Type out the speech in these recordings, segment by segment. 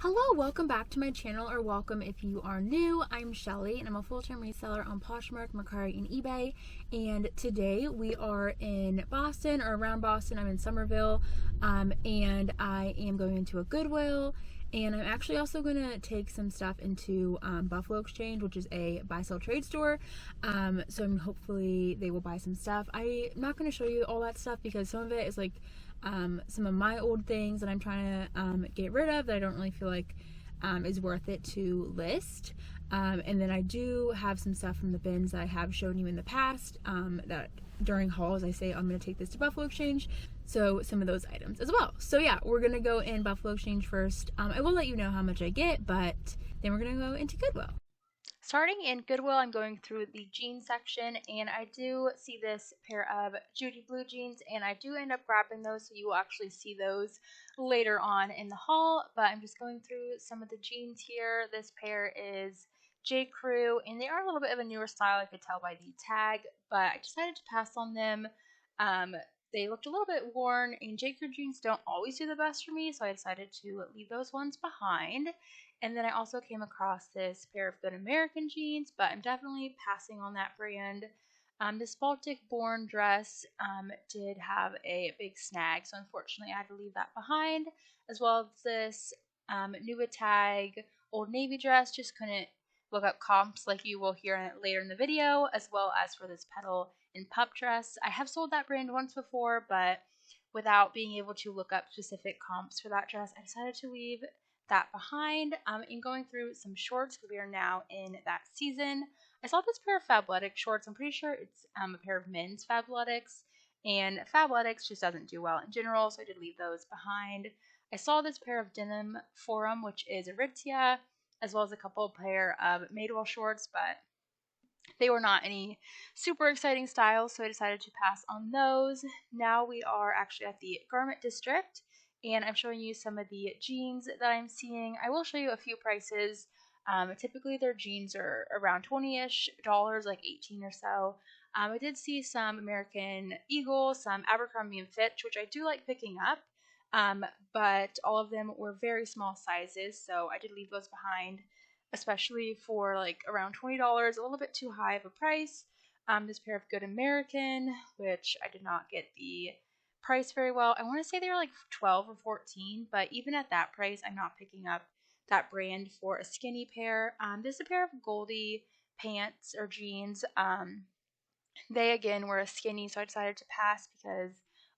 Hello, welcome back to my channel, or welcome if you are new. I'm Shelly and I'm a full-time reseller on Poshmark, Mercari, and eBay. And today we are in Boston, or around Boston. I'm in Somerville, and I am going into a Goodwill. And I'm actually also going to take some stuff into Buffalo Exchange, which is a buy-sell trade store. Hopefully they will buy some stuff. I'm not going to show you all that stuff because some of it is like some of my old things that I'm trying to get rid of that I don't really feel like is worth it to list. And then I do have some stuff from the bins that I have shown you in the past that during hauls I say I'm going to take this to Buffalo Exchange. So some of those items as well. So yeah, we're going to go in Buffalo Exchange first. I will let you know how much I get, but then we're going to go into Goodwill. Starting in Goodwill, I'm going through the jeans section, and I do see this pair of Judy blue jeans, and I do end up grabbing those, so you will actually see those later on in the haul. But I'm just going through some of the jeans here. This pair is J. Crew, and they are a little bit of a newer style, I could tell by the tag, but I decided to pass on them. They looked a little bit worn, and J. Crew jeans don't always do the best for me, so I decided to leave those ones behind. And then I also came across this pair of Good American jeans, but I'm definitely passing on that brand. This Baltic-born dress did have a big snag, so unfortunately I had to leave that behind, as well as this Nuva Tag Old Navy dress. Just couldn't look up comps like you will hear later in the video, as well as for this Petal and Pup dress. I have sold that brand once before, but without being able to look up specific comps for that dress, I decided to leave that behind. And going through some shorts, because we are now in that season. I saw this pair of Fabletics shorts. I'm pretty sure it's a pair of men's Fabletics, and Fabletics just doesn't do well in general, so I did leave those behind. I saw this pair of denim Forum, which is Aritzia, as well as a couple pair of Madewell shorts, but they were not any super exciting styles, so I decided to pass on those. Now we are actually at the garment district, and I'm showing you some of the jeans that I'm seeing. I will show you a few prices. Typically their jeans are around 20-ish dollars, like 18 or so. I did see some American Eagle, some Abercrombie & Fitch, which I do like picking up, but all of them were very small sizes, so I did leave those behind, especially for like around $20, a little bit too high of a price. This pair of Good American, which I did not get the price very well. I want to say they were like 12 or 14, but even at that price, I'm not picking up that brand for a skinny pair. This is a pair of Goldie pants or jeans. They again were a skinny, so I decided to pass because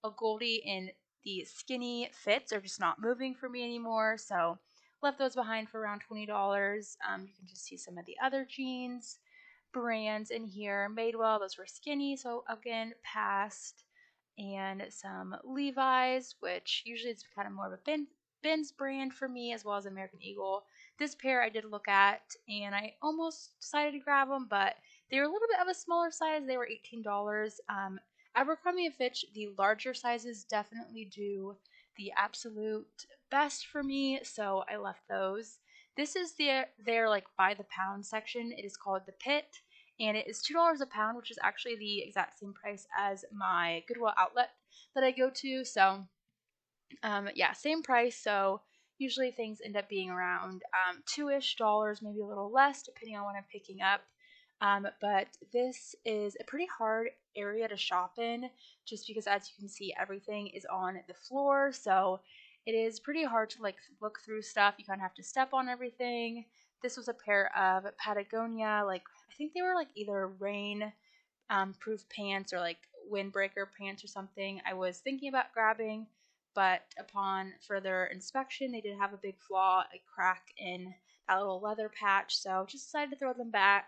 a Goldie in the skinny fits are just not moving for me anymore. So left those behind for around $20. You can just see some of the other jeans brands in here. Madewell, those were skinny, so again passed. And some Levi's, which usually it's kind of more of a Ben's brand for me, as well as American Eagle. This pair I did look at, and I almost decided to grab them, but they were a little bit of a smaller size. They were $18. Abercrombie & Fitch, the larger sizes definitely do the absolute best for me, so I left those. This is their like by the pound section. It is called the Pit, and it is $2 a pound, which is actually the exact same price as my Goodwill outlet that I go to. So yeah, same price. So usually things end up being around $2-ish, maybe a little less depending on what I'm picking up. But this is a pretty hard area to shop in, just because as you can see, everything is on the floor, so it is pretty hard to like look through stuff. You kind of have to step on everything. This was a pair of Patagonia, like I think they were like either rain proof pants or like windbreaker pants or something. I was thinking about grabbing, but upon further inspection, they did have a big flaw, a crack in that little leather patch, so just decided to throw them back.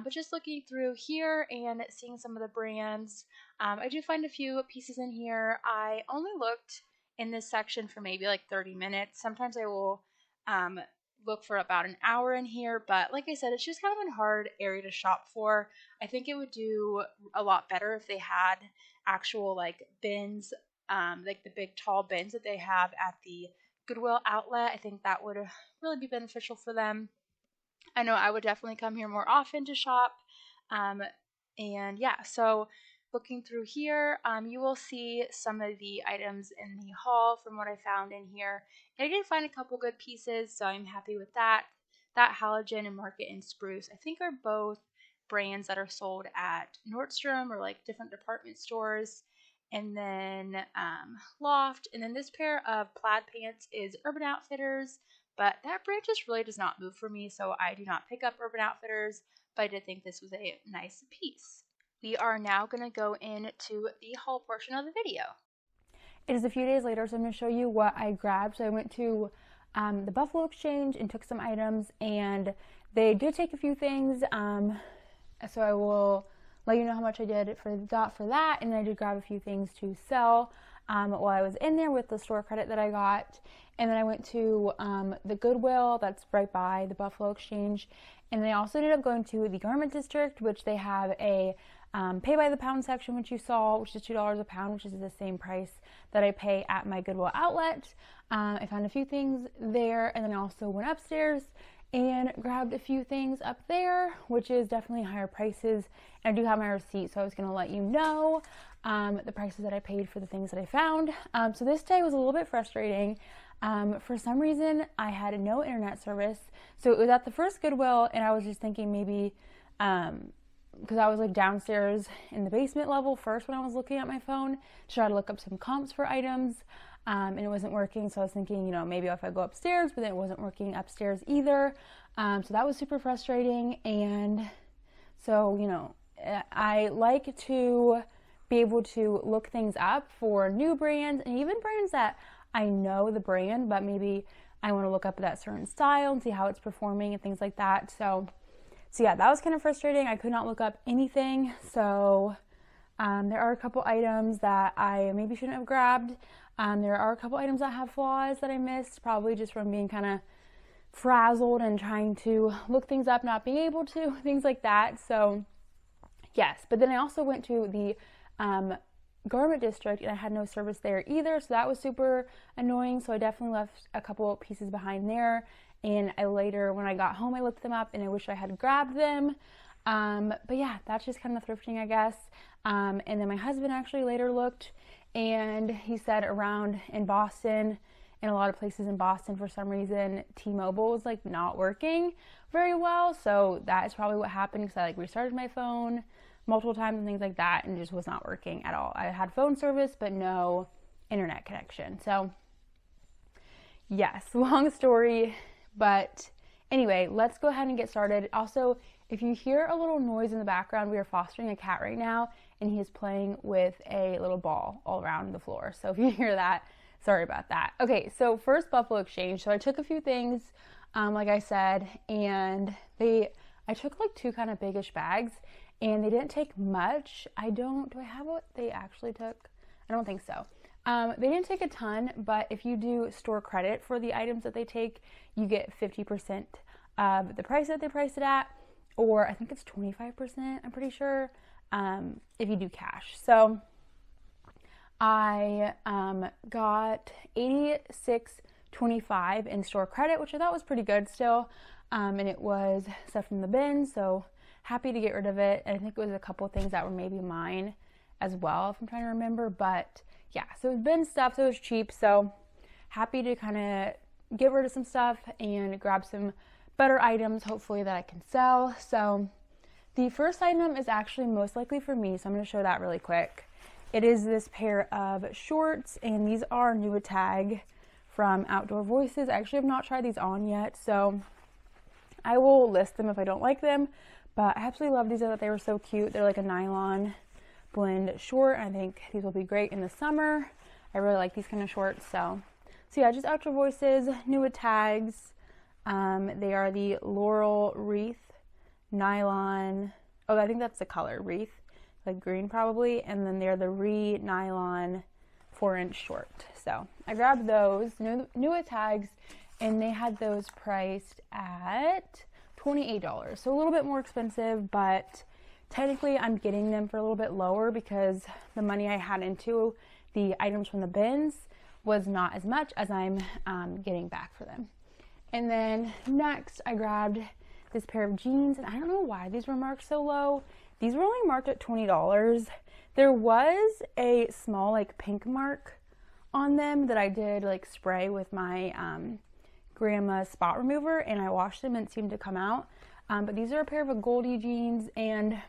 But just looking through here and seeing some of the brands, I do find a few pieces in here. I only looked in this section for maybe like 30 minutes. Sometimes I will look for about an hour in here, but like I said, it's just kind of a hard area to shop for. I think it would do a lot better if they had actual like bins, like the big tall bins that they have at the Goodwill outlet. I think that would really be beneficial for them. I know I would definitely come here more often to shop. And yeah, so looking through here, you will see some of the items in the haul from what I found in here. And I did find a couple good pieces, so I'm happy with that. That Halogen and Market and Spruce, I think, are both brands that are sold at Nordstrom or like different department stores. And then Loft. And then this pair of plaid pants is Urban Outfitters, but that brand just really does not move for me, so I do not pick up Urban Outfitters, but I did think this was a nice piece. We are now going to go into the haul portion of the video. It is a few days later, so I'm going to show you what I grabbed. So I went to the Buffalo Exchange and took some items, and they did take a few things, so I will let you know how much I got for that, and then I did grab a few things to sell while I was in there with the store credit that I got. And then I went to the Goodwill that's right by the Buffalo Exchange, and then I also ended up going to the Garment District, which they have a pay by the pound section, which you saw, which is $2 a pound, which is the same price that I pay at my Goodwill outlet. I found a few things there, and then I also went upstairs and grabbed a few things up there, which is definitely higher prices. And I do have my receipt, so I was going to let you know the prices that I paid for the things that I found. So this day was a little bit frustrating. For some reason, I had no internet service. So it was at the first Goodwill, and I was just thinking maybe, because I was like downstairs in the basement level first when I was looking at my phone to try to look up some comps for items, and it wasn't working. So I was thinking, you know, maybe if I go upstairs, but then it wasn't working upstairs either. So that was super frustrating. And so, you know, I like to be able to look things up for new brands and even brands that I know the brand, but maybe I want to look up that certain style and see how it's performing and things like that. So yeah, that was kind of frustrating. I could not look up anything. So there are a couple items that I maybe shouldn't have grabbed. There are a couple items that have flaws that I missed, probably just from being kind of frazzled and trying to look things up, not being able to, things like that. So yes, but then I also went to the Garment District, and I had no service there either, so that was super annoying. So I definitely left a couple pieces behind there, and when I got home, I looked them up, and I wish I had grabbed them. But yeah, that's just kind of thrifting, I guess. And then my husband actually later looked, and he said around in Boston, in a lot of places in Boston, for some reason, T-Mobile was like not working very well. So that is probably what happened, because I like restarted my phone multiple times and things like that, and it just was not working at all. I had phone service, but no internet connection. So yes, long story, but anyway, let's go ahead and get started. Also, if you hear a little noise in the background, we are fostering a cat right now, and he is playing with a little ball all around the floor. So if you hear that, sorry about that. Okay, so first, Buffalo Exchange. So I took a few things, like I said, and I took like two kind of biggish bags, and they didn't take much. Do I have what they actually took? I don't think so. They didn't take a ton, but if you do store credit for the items that they take, you get 50% of the price that they priced it at, or I think it's 25%, I'm pretty sure, if you do cash. So I got $86.25 in store credit, which I thought was pretty good still, and it was stuff from the bin, so happy to get rid of it. And I think it was a couple of things that were maybe mine as well, if I'm trying to remember, but yeah, so it's bin stuff, so it was cheap, so happy to kind of get rid of some stuff and grab some better items, hopefully, that I can sell. So the first item is actually most likely for me, so I'm going to show that really quick. It is this pair of shorts, and these are new tag from Outdoor Voices. I actually have not tried these on yet, so I will list them if I don't like them, but I absolutely love these. I thought they were so cute. They're like a nylon blend short. I think these will be great in the summer. I really like these kind of shorts. So yeah, just Outdoor Voices, new tags. They are the Laurel Wreath nylon. Oh, I think that's the color, wreath, like green probably. And then they're the nylon 4-inch short. So I grabbed those new tags, and they had those priced at $28. So a little bit more expensive, but technically I'm getting them for a little bit lower because the money I had into the items from the bins was not as much as I'm getting back for them. And then next I grabbed this pair of jeans, and I don't know why these were marked so low. These were only marked at $20. There was a small like pink mark on them that I did like spray with my grandma's spot remover, and I washed them and it seemed to come out. But these are a pair of Goldie jeans, and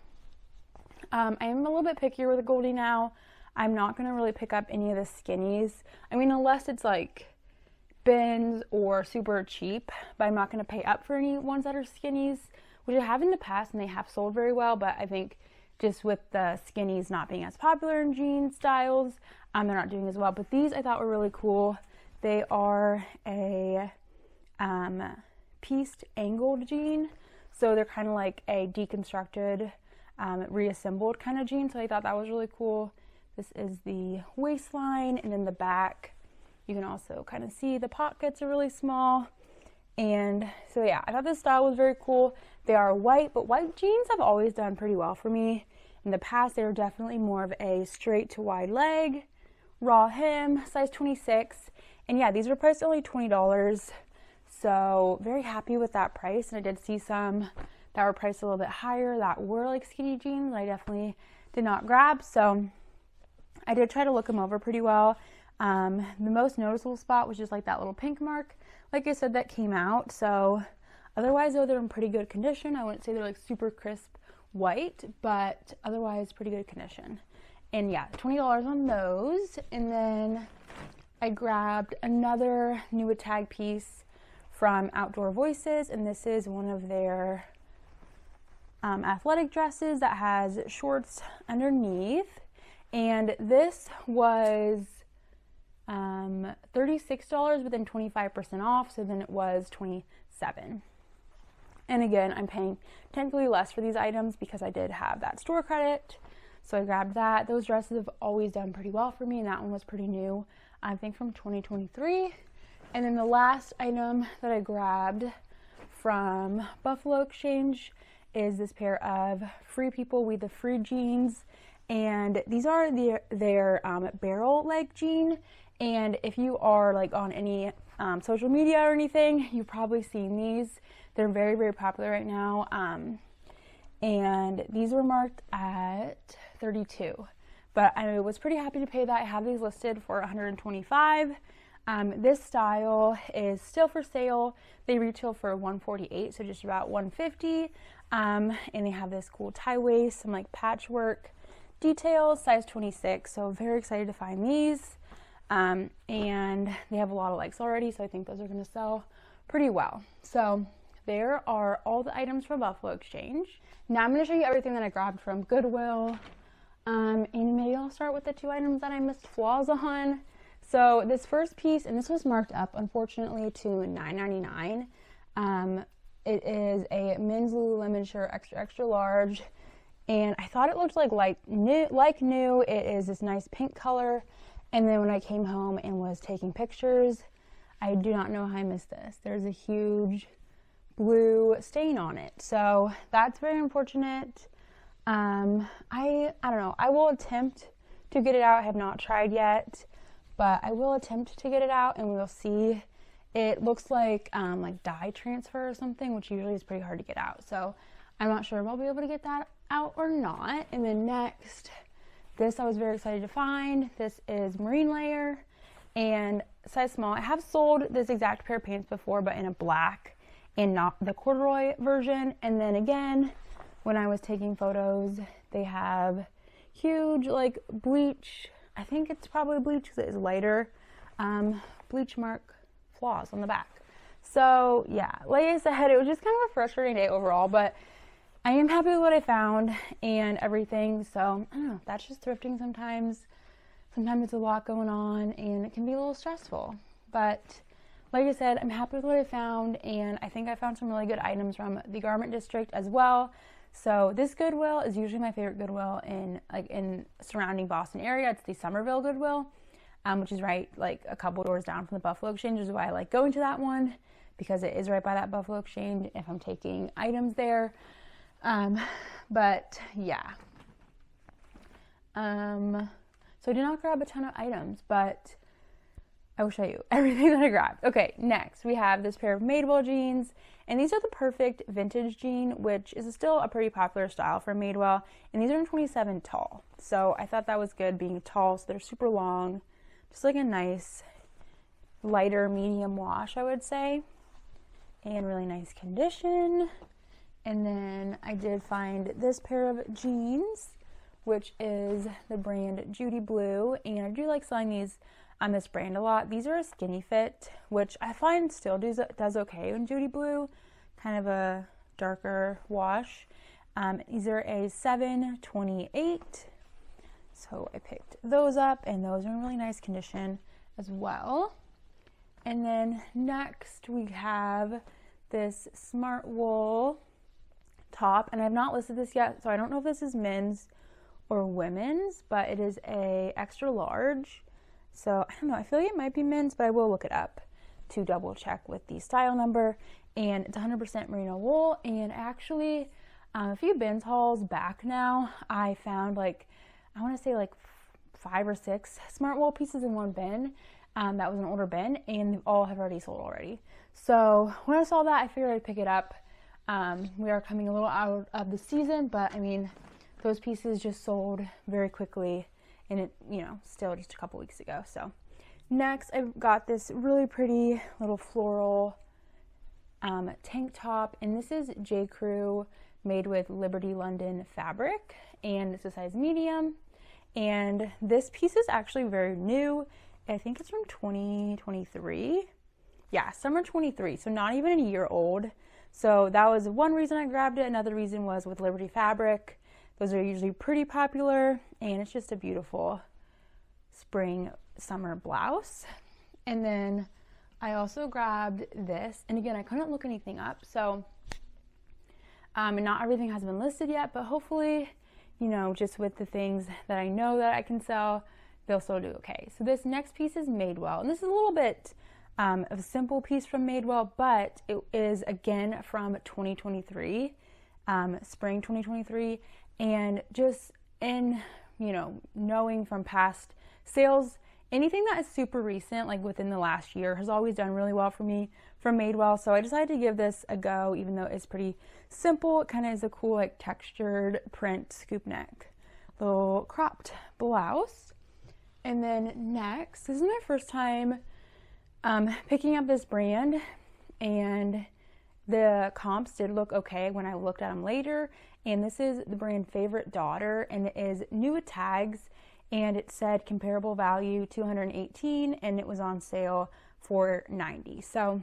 I am a little bit pickier with a Goldie now. I'm not going to really pick up any of the skinnies. I mean, unless it's like bins or super cheap, but I'm not going to pay up for any ones that are skinnies, which I have in the past and they have sold very well, but I think just with the skinnies not being as popular in jean styles, they're not doing as well. But these I thought were really cool. They are a pieced angled jean, so they're kind of like a deconstructed, reassembled kind of jean, so I thought that was really cool. This is the waistline, and in the back you can also kind of see the pockets are really small. And so yeah, I thought this style was very cool. They are white, but white jeans have always done pretty well for me. In the past, they were definitely more of a straight to wide leg, raw hem, size 26. And yeah, these were priced only $20. So very happy with that price. And I did see some that were priced a little bit higher that were like skinny jeans I definitely did not grab. So I did try to look them over pretty well. The most noticeable spot was just like that little pink mark, like I said, that came out. So otherwise, though, they're in pretty good condition. I wouldn't say they're like super crisp white, but otherwise pretty good condition. And yeah, $20 on those. And then I grabbed another new tag piece from Outdoor Voices, and this is one of their athletic dresses that has shorts underneath. And this was $36, but then 25% off, so then it was $27. And again, I'm paying technically less for these items because I did have that store credit, so I grabbed that. Those dresses have always done pretty well for me, and that one was pretty new, I think from 2023. And then the last item that I grabbed from Buffalo Exchange is this pair of Free People We the Free jeans, and these are their barrel leg jean. And if you are like on any social media or anything, you've probably seen these. They're very, very popular right now. And these were marked at $32, but I was pretty happy to pay that. I have these listed for $125. This style is still for sale. They retail for $148, so just about $150. And they have this cool tie waist, some like patchwork details, size 26. So very excited to find these. And they have a lot of likes already, so I think those are going to sell pretty well. So there are all the items from Buffalo Exchange. Now I'm going to show you everything that I grabbed from Goodwill. And maybe I'll start with the two items that I missed flaws on. So this first piece, and this was marked up unfortunately to $9.99. It is a men's Lululemon shirt, extra large, and I thought it looked like new. It is this nice pink color. And then when I came home and was taking pictures, I do not know how I missed this. There's a huge blue stain on it. So that's very unfortunate. I don't know. I will attempt to get it out. I have not tried yet, but I will attempt to get it out and we'll see. It looks like dye transfer or something, which usually is pretty hard to get out. So I'm not sure if I'll be able to get that out or not. And then next, this I was very excited to find. This is Marine Layer and size small. I have sold this exact pair of pants before, but in a black and not the corduroy version. And then again, when I was taking photos, they have huge like bleach. I think it's probably bleach because it is lighter. Bleach mark flaws on the back. So yeah, like I said, it was just kind of a frustrating day overall, but I am happy with what I found and everything. So I don't know, that's just thrifting sometimes. Sometimes it's a lot going on and it can be a little stressful. But like I said, I'm happy with what I found, and I think I found some really good items from the Garment District as well. So this Goodwill is usually my favorite Goodwill in surrounding Boston area. It's the Somerville Goodwill, which is right like a couple doors down from the Buffalo Exchange, which is why I like going to that one, because it is right by that Buffalo Exchange if I'm taking items there. But yeah. So I did not grab a ton of items, but I will show you everything that I grabbed. Okay, next we have this pair of Madewell jeans, and these are the perfect vintage jean, which is still a pretty popular style for Madewell, and these are in 27 tall. So I thought that was good being tall, so they're super long, just like a nice lighter medium wash, I would say, and really nice condition. And then I did find this pair of jeans, which is the brand Judy Blue, and I do like selling these on this brand a lot. These are a skinny fit, which I find still does okay in Judy Blue, kind of a darker wash. These are a 728, so I picked those up, and those are in really nice condition as well. And then next we have this Smart Wool top, and I've not listed this yet, so I don't know if this is men's or women's, but it is a extra large. So I don't know, I feel like it might be men's, but I will look it up to double check with the style number. And it's 100% merino wool. And actually, a few bins hauls back now, I found like, I want to say like 5 or 6 Smart Wool pieces in one bin. That was an older bin, and they all have already sold already. So when I saw that, I figured I'd pick it up. We are coming a little out of the season, but I mean, those pieces just sold very quickly, and it, you know, still just a couple weeks ago. So next I've got this really pretty little floral tank top, and this is J. Crew made with Liberty London fabric, and it's a size medium. And this piece is actually very new. I think it's from 2023. Yeah, summer 23, so not even a year old. So that was one reason I grabbed it. Another reason was with Liberty fabric. Those are usually pretty popular, and it's just a beautiful spring summer blouse. And then I also grabbed this, and again, I couldn't look anything up, so and not everything has been listed yet, but hopefully, you know, just with the things that I know that I can sell, they'll still do okay. So this next piece is Madewell, and this is a little bit of a simple piece from Madewell, but it is again from 2023, spring 2023. And just in, you know, knowing from past sales, anything that is super recent, like within the last year, has always done really well for me from Madewell. So I decided to give this a go, even though it's pretty simple. It kind of is a cool, like, textured print scoop neck, little cropped blouse. And then next, this is my first time picking up this brand, and the comps did look okay when I looked at them later. And this is the brand Favorite Daughter, and it is new with tags, and it said comparable value $218, and it was on sale for $90. So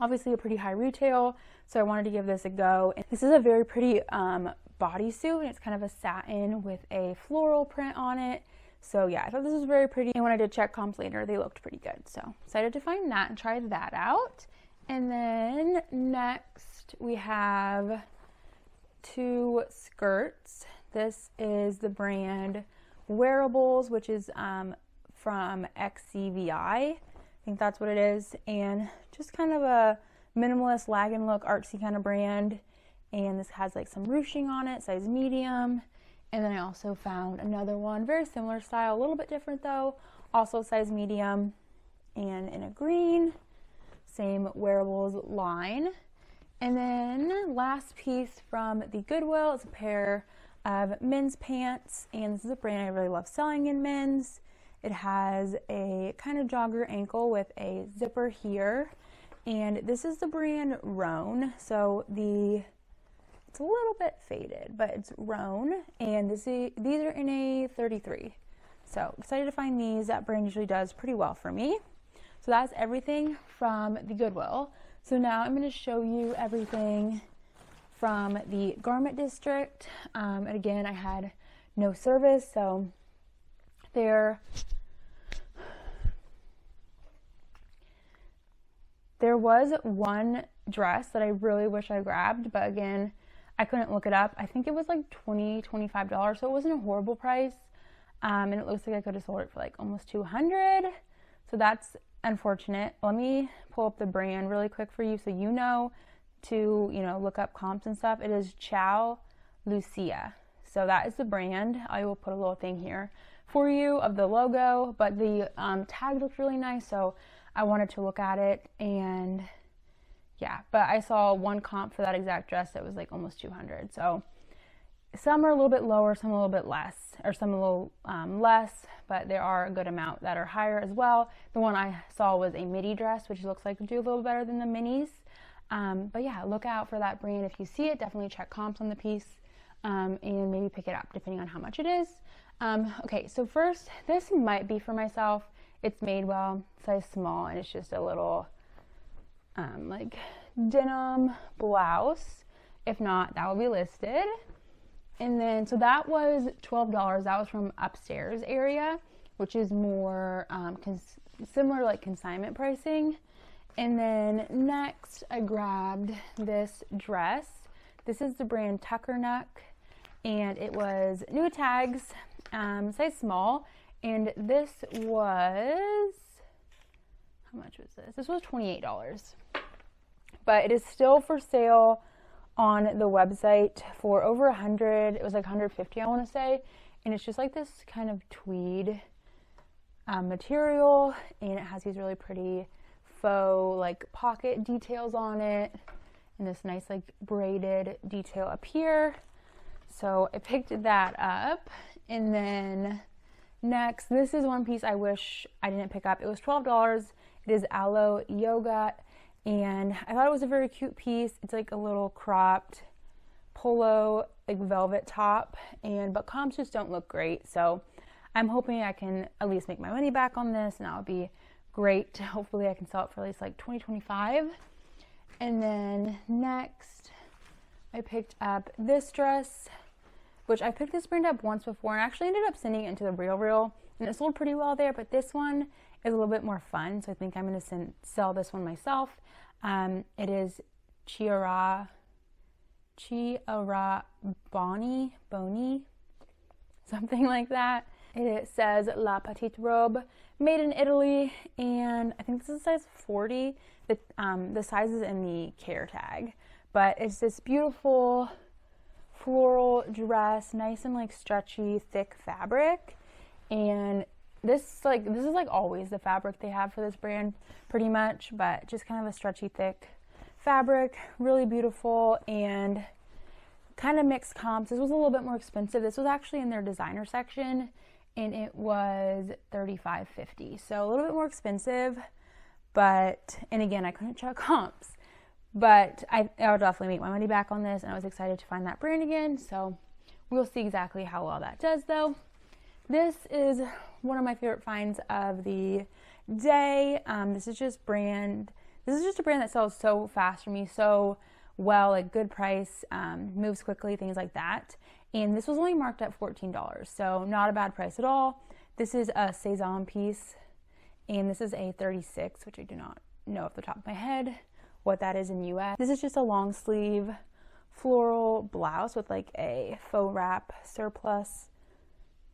obviously a pretty high retail, so I wanted to give this a go. And this is a very pretty bodysuit, and it's kind of a satin with a floral print on it. So yeah, I thought this was very pretty, and when I did check comps later, they looked pretty good. So excited to find that and try that out. And then next we have 2 skirts. This is the brand Wearables, which is from XCVI. I think that's what it is. And just kind of a minimalist lag and look artsy kind of brand. And this has like some ruching on it, size medium. And then I also found another one, very similar style, a little bit different though, also size medium and in a green, same Wearables line. And then last piece from the Goodwill is a pair of men's pants, and this is a brand I really love selling in men's. It has a kind of jogger ankle with a zipper here, and this is the brand Roan. So it's a little bit faded, but it's Roan, and these are in a 33. So excited to find these. That brand usually does pretty well for me. So that's everything from the Goodwill. So now I'm going to show you everything from the garment district. And again, I had no service, so there was one dress that I really wish I grabbed, but again, I couldn't look it up. I think it was like $25, so it wasn't a horrible price. And it looks like I could have sold it for like almost $200. So that's unfortunate. Let me pull up the brand really quick for you so you know to, you know, look up comps and stuff. It is Ciao Lucia. So that is the brand. I will put a little thing here for you of the logo, but the tag looked really nice, so I wanted to look at it. And yeah, but I saw one comp for that exact dress that was like almost 200. So some are a little bit lower, some a little bit less, or some a little less, but there are a good amount that are higher as well. The one I saw was a midi dress, which looks like it would do a little better than the minis. But yeah, look out for that brand. If you see it, definitely check comps on the piece, and maybe pick it up depending on how much it is. Okay, so first, this might be for myself. It's Madewell, size small, and it's just a little like denim blouse. If not, that will be listed. And then, so that was $12. That was from upstairs area, which is more similar, like consignment pricing. And then next, I grabbed this dress. This is the brand Tuckernuck, and it was new tags, size small. And this was, how much was this? This was $28. But it is still for sale on the website for over 100. It was like 150, I want to say. And it's just like this kind of tweed material, and it has these really pretty faux like pocket details on it, and this nice like braided detail up here. So I picked that up. And then next, this is one piece I wish I didn't pick up. It was $12. It is Aloe Yoga, and I thought it was a very cute piece. It's like a little cropped polo, like velvet top, but comps just don't look great. So I'm hoping I can at least make my money back on this, and that would be great. Hopefully I can sell it for at least like $20-$25. And then next, I picked up this dress, which I picked this brand up once before and actually ended up sending it into the Real, and it sold pretty well there, but this one is a little bit more fun, so I think I'm going to sell this one myself. It is Chiara Boni, something like that. It says La Petite Robe, made in Italy, and I think this is size 40. The size is in the care tag, but it's this beautiful floral dress, nice and like stretchy, thick fabric. And this is like always the fabric they have for this brand pretty much, but just kind of a stretchy, thick fabric, really beautiful, and kind of mixed comps. This was a little bit more expensive. This was actually in their designer section, and it was $35.50, so a little bit more expensive. But, and again, I couldn't check comps, but I would definitely make my money back on this, and I was excited to find that brand again. So we'll see exactly how well that does though. This is one of my favorite finds of the day. This is just a brand that sells so fast for me, so well, like good price, moves quickly, things like that. And this was only marked at $14, so not a bad price at all. This is a Cezanne piece, and this is a 36, which I do not know off the top of my head what that is in US. This is just a long sleeve floral blouse with like a faux wrap surplus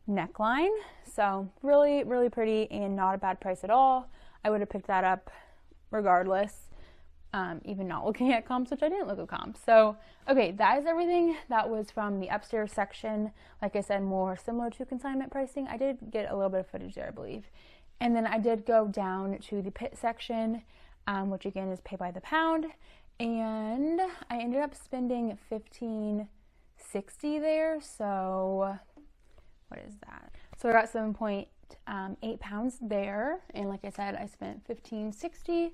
neckline. So really, really pretty and not a bad price at all. I would have picked that up regardless, even not looking at comps, which I didn't look at comps. So, okay, that is everything that was from the upstairs section. Like I said, more similar to consignment pricing. I did get a little bit of footage there, I believe. And then I did go down to the pit section, which again is pay by the pound. And I ended up spending $15.60 there. So what is that? So I got 7.8 pounds there. And like I said, I spent $15.60.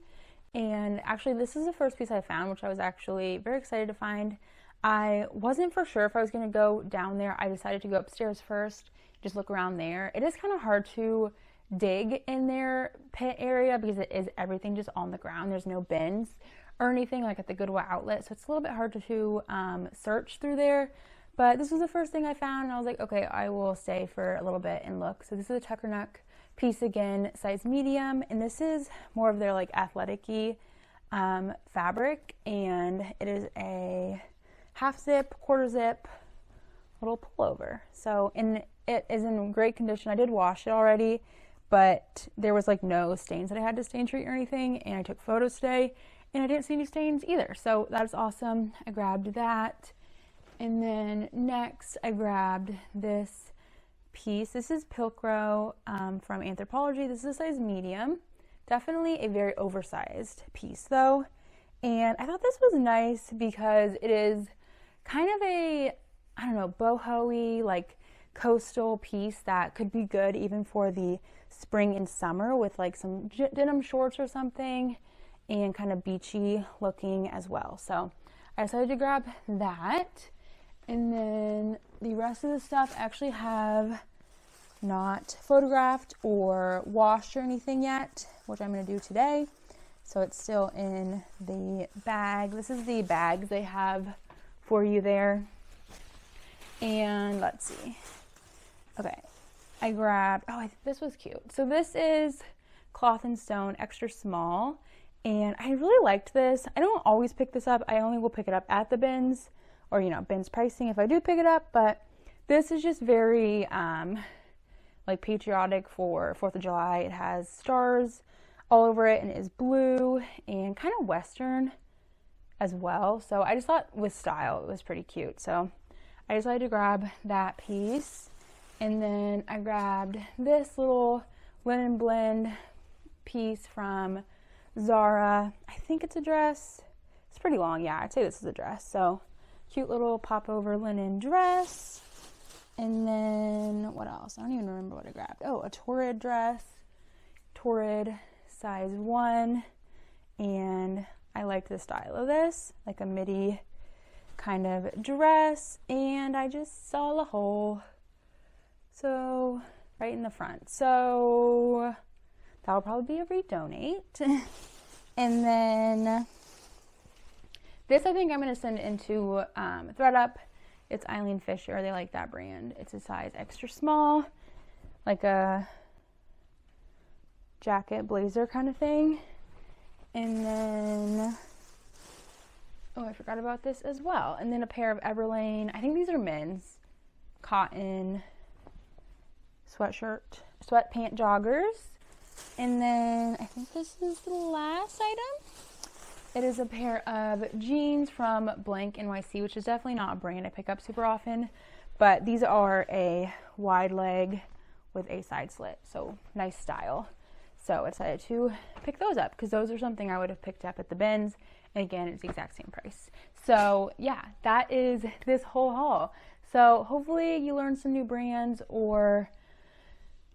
And actually, this is the first piece I found, which I was actually very excited to find. I wasn't for sure if I was going to go down there. I decided to go upstairs first, just look around there. It is kind of hard to dig in their pit area because it is everything just on the ground. There's no bins or anything like at the Goodwill outlet, so it's a little bit hard to search through there. But this was the first thing I found, and I was like, okay, I will stay for a little bit and look. So this is a Tuckernuck piece again, size medium, and this is more of their like athletic-y fabric, and it is a half zip, quarter zip, little pullover. So, and it is in great condition. I did wash it already, but there was like no stains that I had to stain treat or anything, and I took photos today, and I didn't see any stains either. So that's awesome. I grabbed that, and then next I grabbed this piece. This is Pilcrow from Anthropologie. This is a size medium. Definitely a very oversized piece though. And I thought this was nice because it is kind of a, I don't know, boho-y, like coastal piece that could be good even for the spring and summer with like some denim shorts or something, and kind of beachy looking as well. So I decided to grab that. And then the rest of the stuff I actually have not photographed or washed or anything yet, which I'm going to do today. So it's still in the bag. This is the bags they have for you there. And let's see. Okay, I grabbed, oh, this was cute. So this is Cloth and Stone extra small. And I really liked this. I don't always pick this up. I only will pick it up at the bins, or, you know, bins pricing if I do pick it up. But this is just very like patriotic for 4th of July. It has stars all over it and it is blue and kind of Western as well. So I just thought with style it was pretty cute. So I decided to grab that piece. And then I grabbed this little linen blend piece from Zara. I think it's a dress. It's pretty long. Yeah, I'd say this is a dress. So cute little popover linen dress. And then what else? I don't even remember what I grabbed. Oh, a Torrid dress. Torrid size 1. And I liked the style of this, like a midi kind of dress. And I just saw the hole. So right in the front. So that'll probably be a redonate. And then this I think I'm going to send into ThredUp. It's Eileen Fisher. They like that brand. It's a size extra small, like a jacket blazer kind of thing. And then, oh, I forgot about this as well. And then a pair of Everlane, I think these are men's, cotton sweatpant joggers. And then I think this is the last item. It is a pair of jeans from Blank NYC, which is definitely not a brand I pick up super often, but these are a wide leg with a side slit, so nice style. So I decided to pick those up because those are something I would have picked up at the bins, and again, it's the exact same price. So yeah, that is this whole haul. So hopefully you learned some new brands, or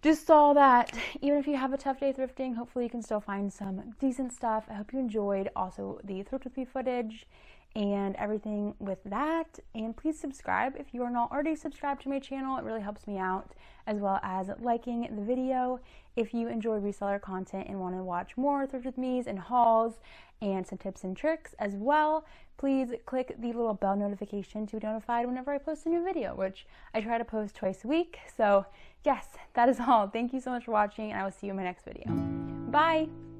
just saw that even if you have a tough day thrifting, hopefully you can still find some decent stuff. I hope you enjoyed also the Thrift With Me footage and everything with that. And please subscribe if you are not already subscribed to my channel. It really helps me out, as well as liking the video. If you enjoy reseller content and want to watch more Thrift With Me's and hauls and some tips and tricks as well, please click the little bell notification to be notified whenever I post a new video, which I try to post twice a week. So yes, that is all. Thank you so much for watching, and I will see you in my next video. Bye!